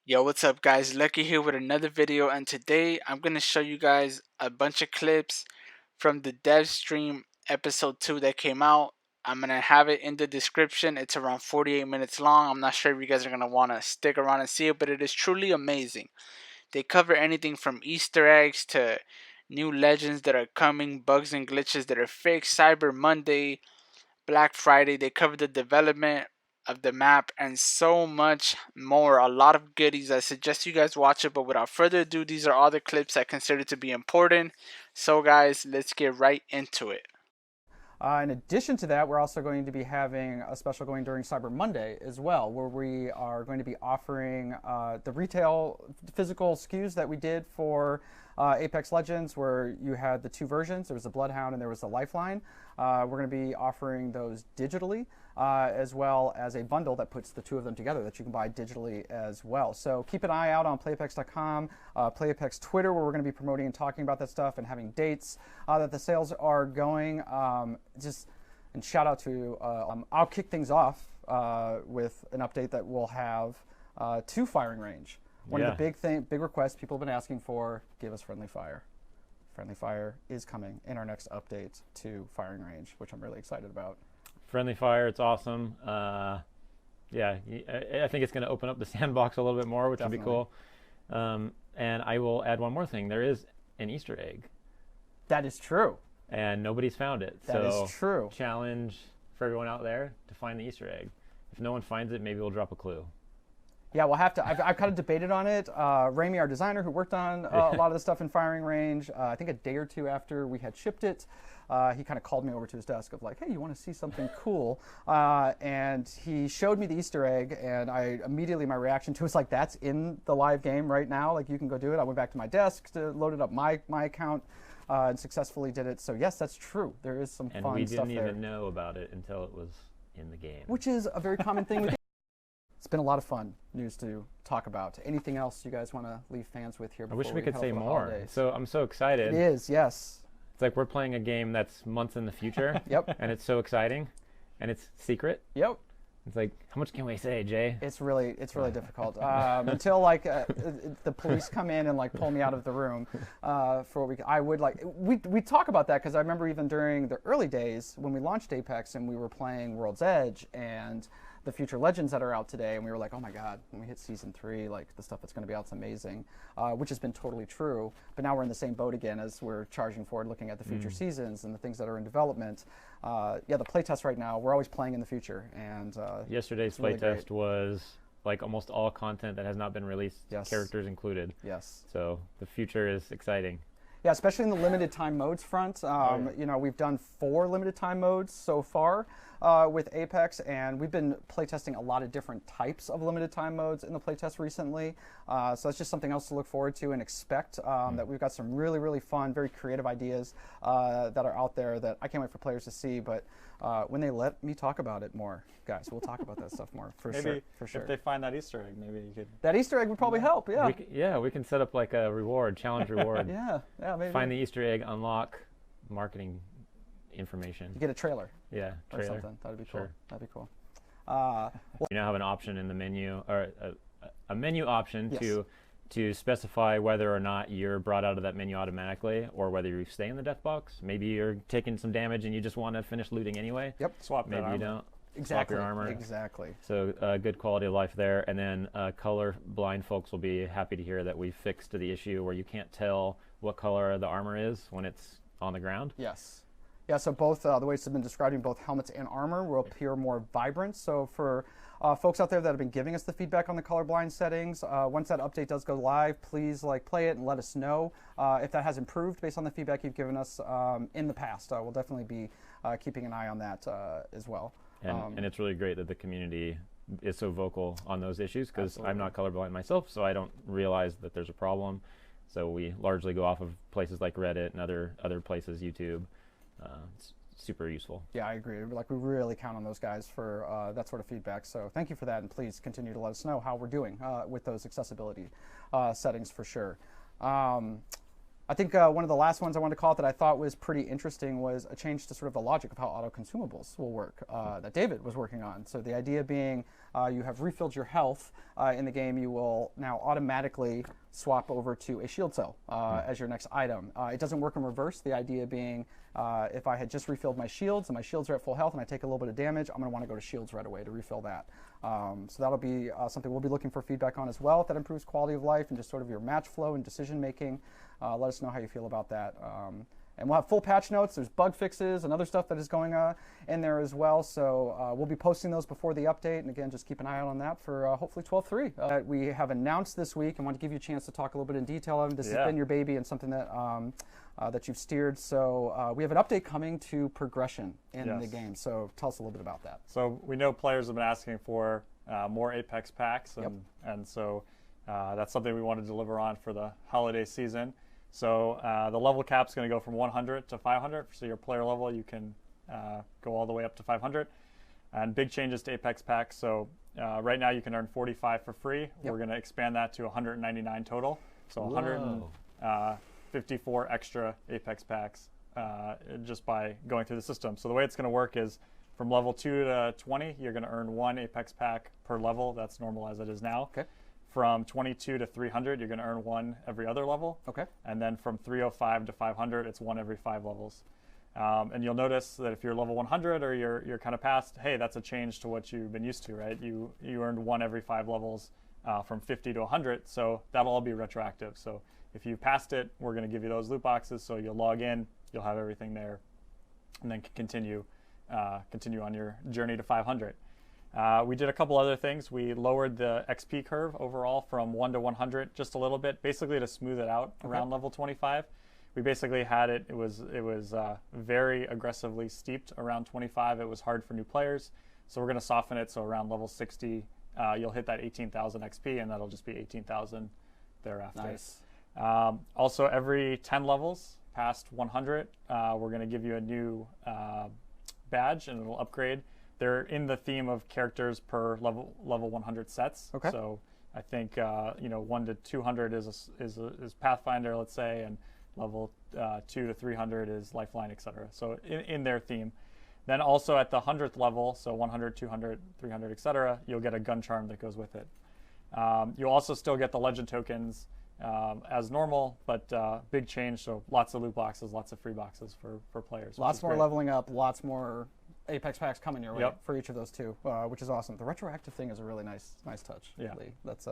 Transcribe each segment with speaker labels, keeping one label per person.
Speaker 1: Yo, what's up guys? Lucky here with another video, and today I'm going to show you guys a bunch of clips from the Devstream episode 2 that came out. I'm going to have it in the description. It's around 48 minutes long. I'm not sure if you guys are going to want to stick around and see it, but it is truly amazing. They cover anything from Easter eggs to new legends that are coming, bugs and glitches that are fixed, Cyber Monday, Black Friday. They cover the development of the map and so much more. A lot of goodies. I suggest you guys watch it, but without further ado, these are all the clips I consider to be important. So guys, let's get right into it.
Speaker 2: In addition to that, we're also going to be having a special going during Cyber Monday as well, where we are going to be offering the retail physical SKUs that we did for Apex Legends, where you had the two versions. There was the Bloodhound and there was the Lifeline. We're going to be offering those digitally, as well as a bundle that puts the two of them together that you can buy digitally as well. So keep an eye out on playapex.com, PlayApex Twitter, where we're going to be promoting and talking about that stuff and having dates that the sales are going. And shout out to, I'll kick things off with an update that we'll have to Firing Range. One of the big requests people have been asking for, give us Friendly Fire. Friendly Fire is coming in our next update to Firing Range, which I'm really excited about.
Speaker 3: Friendly Fire, it's awesome. Yeah, I think it's going to open up the sandbox a little bit more, which would be cool. And I will add one more thing. There is an Easter egg.
Speaker 2: That is true.
Speaker 3: And nobody's found it.
Speaker 2: That is true.
Speaker 3: Challenge for everyone out there to find the Easter egg. If no one finds it, maybe we'll drop a clue.
Speaker 2: Yeah, we'll have to. I've kind of debated on it. Rami, our designer, who worked on a lot of the stuff in Firing Range, I think a day or two after we had shipped it, he kind of called me over to his desk of like, hey, you want to see something cool? And he showed me the Easter egg, and my reaction to it was like, that's in the live game right now. Like, you can go do it. I went back to my desk to load it up my account. And successfully did it. So yes, that's true. There is some fun stuff there.
Speaker 3: And we didn't even know about it until it was in the game.
Speaker 2: Which is a very common thing with games. It's been a lot of fun news to talk about. Anything else you guys want to leave fans with here?
Speaker 3: I wish we could say more. So I'm so excited.
Speaker 2: It is, yes.
Speaker 3: It's like we're playing a game that's months in the future.
Speaker 2: Yep.
Speaker 3: And it's so exciting. And it's secret.
Speaker 2: Yep.
Speaker 3: It's like, how much can we say, Jay?
Speaker 2: It's really difficult until like the police come in and like pull me out of the room for what I would like. We talk about that because I remember even during the early days when we launched Apex and we were playing World's Edge and the future legends that are out today, and we were like, oh my god, when we hit season 3, like the stuff that's going to be out is amazing, which has been totally true. But now we're in the same boat again as we're charging forward, looking at the future seasons and the things that are in development. Yeah, the playtest right now, we're always playing in the future, and
Speaker 3: yesterday's playtest was like almost all content that has not been released, characters included.
Speaker 2: Yes.
Speaker 3: So the future is exciting.
Speaker 2: Yeah, especially in the limited time modes front. You know, we've done 4 limited time modes so far with Apex, and we've been playtesting a lot of different types of limited time modes in the playtest recently. So that's just something else to look forward to and expect. That we've got some really, really fun, very creative ideas that are out there that I can't wait for players to see. But when they let me talk about it more, guys, we'll talk about that stuff more for sure.
Speaker 4: If they find that Easter egg, maybe you could.
Speaker 2: That Easter egg would probably help. Yeah.
Speaker 3: We can set up like a challenge reward.
Speaker 2: Yeah, maybe.
Speaker 3: Find the Easter egg, unlock marketing information.
Speaker 2: You get a trailer.
Speaker 3: Yeah, trailer.
Speaker 2: Or something. That'd be cool.
Speaker 3: Sure.
Speaker 2: That'd be cool.
Speaker 3: You now have an option in the menu, or a menu option
Speaker 2: Yes.
Speaker 3: to specify whether or not you're brought out of that menu automatically, or whether you stay in the death box. Maybe you're taking some damage and you just want to finish looting anyway.
Speaker 2: Yep.
Speaker 4: Swap that
Speaker 3: Maybe
Speaker 4: armor.
Speaker 3: you don't.
Speaker 2: Exactly.
Speaker 3: Swap your armor.
Speaker 2: Exactly.
Speaker 3: So good quality of life there. And then color blind folks will be happy to hear that we fixed the issue where you can't tell what color the armor is when it's on the ground.
Speaker 2: Yes. Yeah, so both, the way it's been describing, both helmets and armor will appear more vibrant. So for folks out there that have been giving us the feedback on the colorblind settings, once that update does go live, please play it and let us know if that has improved based on the feedback you've given us in the past. We'll definitely be keeping an eye on that as well.
Speaker 3: And it's really great that the community is so vocal on those issues, because I'm not colorblind myself, so I don't realize that there's a problem. So we largely go off of places like Reddit and other places, YouTube. It's super useful.
Speaker 2: Yeah, I agree. Like, we really count on those guys for that sort of feedback. So thank you for that, and please continue to let us know how we're doing with those accessibility settings for sure. I think one of the last ones I wanted to call out that I thought was pretty interesting was a change to sort of the logic of how auto consumables will work that David was working on. So the idea being you have refilled your health in the game, you will now automatically swap over to a shield cell as your next item. It doesn't work in reverse, the idea being if I had just refilled my shields and my shields are at full health and I take a little bit of damage, I'm going to want to go to shields right away to refill that. So that'll be something we'll be looking for feedback on as well. If that improves quality of life and just sort of your match flow and decision making, let us know how you feel about that. And we'll have full patch notes. There's bug fixes and other stuff that is going in there as well. So we'll be posting those before the update. And again, just keep an eye out on that for hopefully 12.3. We have announced this week and want to give you a chance to talk a little bit in detail on this. Has been your baby and something that that you've steered. So we have an update coming to progression in the game. So tell us a little bit about that.
Speaker 4: So we know players have been asking for more Apex packs. And so that's something we want to deliver on for the holiday season. So the level cap is going to go from 100 to 500. So your player level, you can go all the way up to 500. And big changes to Apex packs. So right now you can earn 45 for free. We're going to expand that to 199 total. So 154 extra Apex packs just by going through the system. So the way it's going to work is from level 2 to 20, you're going to earn 1 Apex pack per level. That's normal as it is now.
Speaker 2: Okay.
Speaker 4: From 22 to 300, you're going to earn 1 every other level.
Speaker 2: Okay.
Speaker 4: And then from 305 to 500, it's 1 every 5 levels. And you'll notice that if you're level 100 or you're kind of past, hey, that's a change to what you've been used to, right? You earned 1 every 5 levels from 50 to 100, so that'll all be retroactive. So if you passed it, we're going to give you those loot boxes, so you'll log in, you'll have everything there, and then continue on your journey to 500. We did a couple other things. We lowered the XP curve overall from 1 to 100 just a little bit, basically to smooth it out around level 25. We basically had it was very aggressively steeped around 25. It was hard for new players. So we're going to soften it. So around level 60, you'll hit that 18,000 XP, and that'll just be 18,000 thereafter.
Speaker 2: Nice.
Speaker 4: Also, every 10 levels past 100, we're going to give you a new badge, and it'll upgrade. They're in the theme of characters per level 100 sets.
Speaker 2: Okay.
Speaker 4: So I think 1 to 200 is Pathfinder, let's say, and level 2 to 300 is Lifeline, etc. So in their theme. Then also at the 100th level, so 100, 200, 300, etc., you'll get a gun charm that goes with it. You'll also still get the legend tokens as normal, but big change. So lots of loot boxes, lots of free boxes for players.
Speaker 2: Lots more leveling up, lots more Apex packs coming your way for each of those two, which is awesome. The retroactive thing is a really nice touch.
Speaker 4: Yeah,
Speaker 2: Lee. That's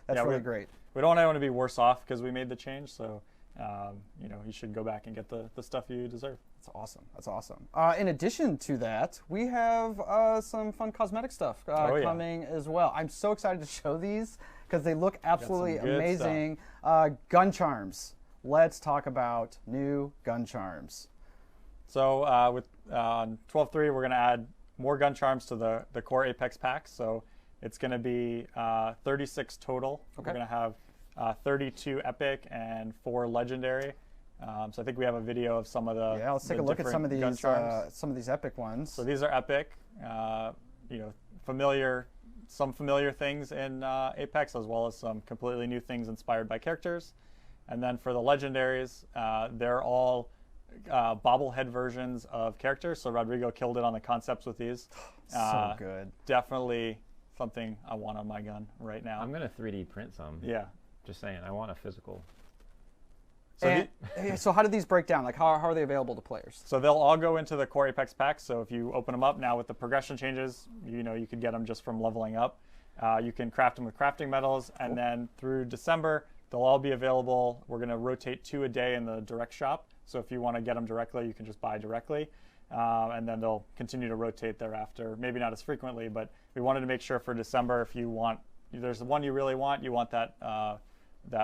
Speaker 2: really great.
Speaker 4: We don't want to be worse off because we made the change, so you should go back and get the stuff you deserve.
Speaker 2: That's awesome. That's awesome. In addition to that, we have some fun cosmetic stuff coming as well. I'm so excited to show these because they look absolutely amazing. Gun charms. Let's talk about new gun charms.
Speaker 4: So with 12.3, we're going to add more gun charms to the core Apex pack. So it's going to be 36 total.
Speaker 2: Okay.
Speaker 4: We're going to have 32 epic and 4 legendary. So I think we have a video of some of the
Speaker 2: let's take a look at some of these epic ones.
Speaker 4: So these are epic. Some familiar things in Apex, as well as some completely new things inspired by characters. And then for the legendaries, they're all bobblehead versions of characters. So Rodrigo killed it on the concepts with these.
Speaker 2: So good.
Speaker 4: Definitely something I want on my gun right now.
Speaker 3: I'm going to 3D print some.
Speaker 4: Yeah.
Speaker 3: Just saying, I want a physical.
Speaker 2: So how did these break down? Like how are they available to players?
Speaker 4: So they'll all go into the core Apex pack. So if you open them up now with the progression changes, you could get them just from leveling up. You can craft them with crafting metals, and then through December, they'll all be available. We're going to rotate 2 a day in the direct shop. So if you want to get them directly, you can just buy directly. And then they'll continue to rotate thereafter. Maybe not as frequently, but we wanted to make sure for December, if there's one you really want, you want that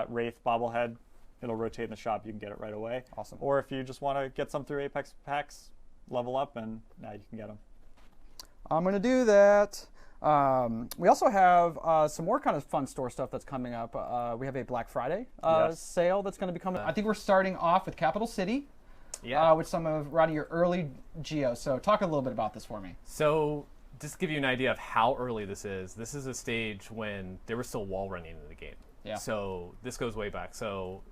Speaker 4: Wraith bobblehead, it'll rotate in the shop. You can get it right away.
Speaker 2: Awesome.
Speaker 4: Or if you just want to get some through Apex packs, level up, and now you can get them.
Speaker 2: I'm going to do that. We also have some more kind of fun store stuff that's coming up. We have a Black Friday sale that's going to be coming. I think we're starting off with Capital City, with some of Rodney, your early geo. So talk a little bit about this for me.
Speaker 5: So just to give you an idea of how early this is a stage when there was still wall running in the game.
Speaker 2: Yeah.
Speaker 5: So this goes way back. So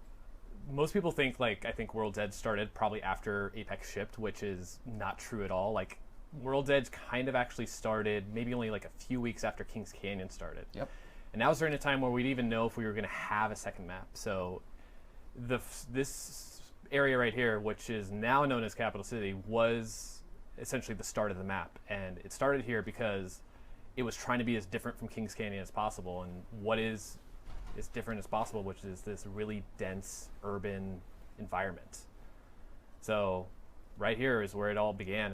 Speaker 5: most people think I think World's End started probably after Apex shipped, which is not true at all. World's Edge kind of actually started maybe only like a few weeks after Kings Canyon started.
Speaker 2: Yep.
Speaker 5: And that was during a time where we didn't even know if we were going to have a second map. So this area right here, which is now known as Capital City, was essentially the start of the map. And it started here because it was trying to be as different from Kings Canyon as possible. And what is as different as possible, which is this really dense urban environment. So right here is where it all began.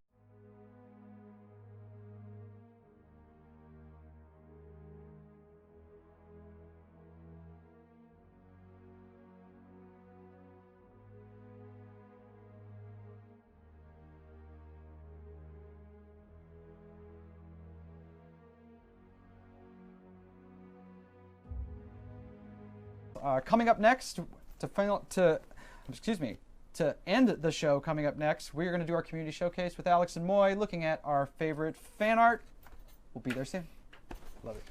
Speaker 2: Coming up next, to end the show, coming up next, we're going to do our community showcase with Alex and Moy, looking at our favorite fan art. We'll be there soon. Love it.